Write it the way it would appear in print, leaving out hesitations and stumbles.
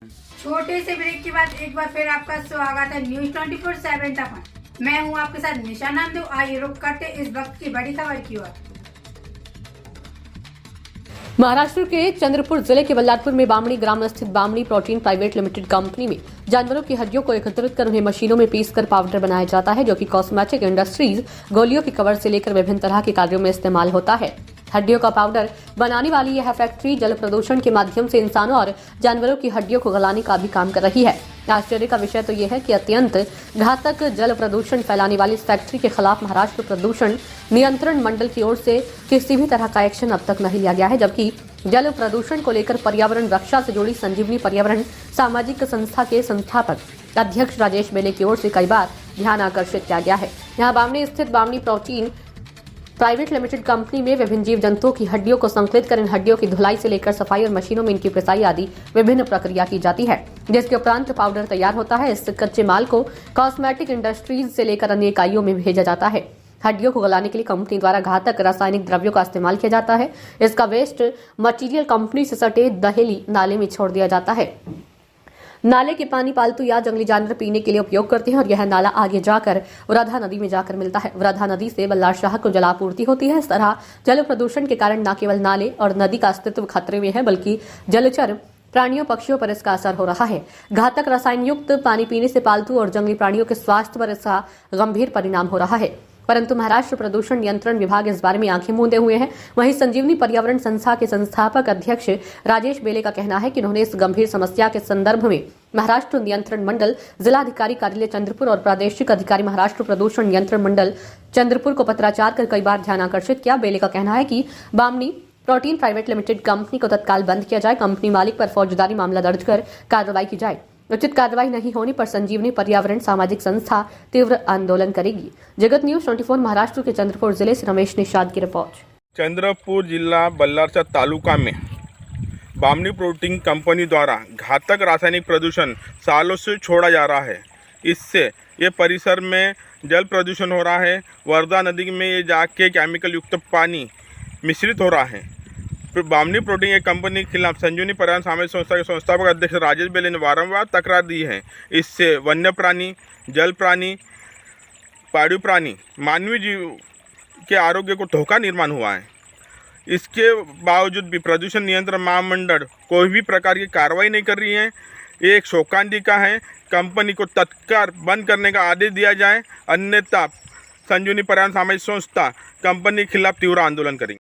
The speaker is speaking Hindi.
छोटे से ब्रेक के बाद एक बार फिर आपका स्वागत है न्यूज 24/7 तक। मैं हूं आपके साथ निशा नामदेव। आइए रुक करते इस वक्त की बड़ी खबर की ओर। महाराष्ट्र के चंद्रपुर जिले के बल्लारपुर में बामणी ग्राम स्थित Bamni protein private limited company में जानवरों की हड्डियों को एकत्रित कर उन्हें मशीनों में पीसकर पाउडर बनाया जाता है, जो कि कॉस्मेटिक इंडस्ट्रीज गोलियों की कवर से लेकर विभिन्न तरह के कार्यों में इस्तेमाल होता है। हड्डियों का पाउडर बनाने वाली यह फैक्ट्री जल प्रदूषण के माध्यम से इंसानों और जानवरों की हड्डियों को गलाने का भी काम कर रही है। आश्चर्य का विषय तो यह है कि अत्यंत घातक जल प्रदूषण फैलाने वाली इस फैक्ट्री के खिलाफ महाराष्ट्र प्रदूषण नियंत्रण मंडल की ओर से किसी भी तरह का एक्शन अब तक नहीं लिया गया है, जबकि जल प्रदूषण को लेकर पर्यावरण रक्षा से जुड़ी संजीवनी पर्यावरण सामाजिक संस्था के संस्थापक अध्यक्ष राजेश बेले की ओर से कई बार ध्यान आकर्षित किया गया है। यहाँ बामणी स्थित Bamni protein private limited company में विभिन्न जीव जंतुओं की हड्डियों को संकलित कर इन हड्डियों की धुलाई से लेकर सफाई और मशीनों में इनकी पिसाई आदि विभिन्न प्रक्रिया की जाती है, जिसके उपरांत पाउडर तैयार होता है। इस कच्चे माल को कॉस्मेटिक इंडस्ट्रीज से लेकर अन्य इकाइयों में भेजा जाता है। हड्डियों को गलाने के लिए कंपनी द्वारा घातक रासायनिक द्रव्यों का इस्तेमाल किया जाता है। इसका वेस्ट मटीरियल कंपनी से सटे दहेली नाले में छोड़ दिया जाता है। नाले के पानी पालतू या जंगली जानवर पीने के लिए उपयोग करते हैं और यह नाला आगे जाकर वृद्धा नदी में जाकर मिलता है। वृद्धा नदी से बल्लार शाह को जलापूर्ति होती है। इस तरह जल प्रदूषण के कारण न केवल नाले और नदी का अस्तित्व खतरे में है, बल्कि जलचर प्राणियों पक्षियों पर इसका असर हो रहा है। घातक रसायन युक्त पानी पीने से पालतू और जंगली प्राणियों के स्वास्थ्य पर इसका गंभीर परिणाम हो रहा है, परंतु महाराष्ट्र प्रदूषण नियंत्रण विभाग इस बारे में आंखें मूंदे हुए हैं। वहीं संजीवनी पर्यावरण संस्था के संस्थापक अध्यक्ष राजेश बेले का कहना है कि उन्होंने इस गंभीर समस्या के संदर्भ में महाराष्ट्र नियंत्रण मंडल, जिलाधिकारी कार्यालय चंद्रपुर और प्रादेशिक अधिकारी महाराष्ट्र प्रदूषण नियंत्रण मंडल चंद्रपुर को पत्राचार कर कई बार ध्यान आकर्षित किया। बेले का कहना है कि Bamni protein private limited company को तत्काल बंद किया जाए, कंपनी मालिक पर फौजदारी मामला दर्ज कर कार्रवाई की जाए। उचित कार्रवाई नहीं होने पर संजीवनी पर्यावरण सामाजिक संस्था तीव्र आंदोलन करेगी। जगत न्यूज 24 महाराष्ट्र के चंद्रपुर जिले से रमेश निषाद की रिपोर्ट। चंद्रपुर जिला बल्लारचा तालुका में बामणी प्रोटीन कंपनी द्वारा घातक रासायनिक प्रदूषण सालों से छोड़ा जा रहा है। इससे ये परिसर में जल प्रदूषण हो रहा है। वर्धा नदी में ये जाके केमिकल युक्त पानी मिश्रित हो रहा है। बामणी प्रोटीन एक कंपनी के खिलाफ संजीवनी पर्यावरण सामाजिक संस्था के संस्थापक अध्यक्ष राजेश बेले ने बारंबार तकरार दी है। इससे वन्य प्राणी, जल प्राणी, पाळीव प्राणी, मानवीय जीव के आरोग्य को धोखा निर्माण हुआ है। इसके बावजूद भी प्रदूषण नियंत्रण महामंडल कोई भी प्रकार की कार्रवाई नहीं कर रही है। ये एक शोकांतिका है। कंपनी को तत्काल बंद करने का आदेश दिया जाए, अन्यथा संजीवनी पर्यावरण सामाजिक संस्था कंपनी के खिलाफ तीव्र आंदोलन करेंगे।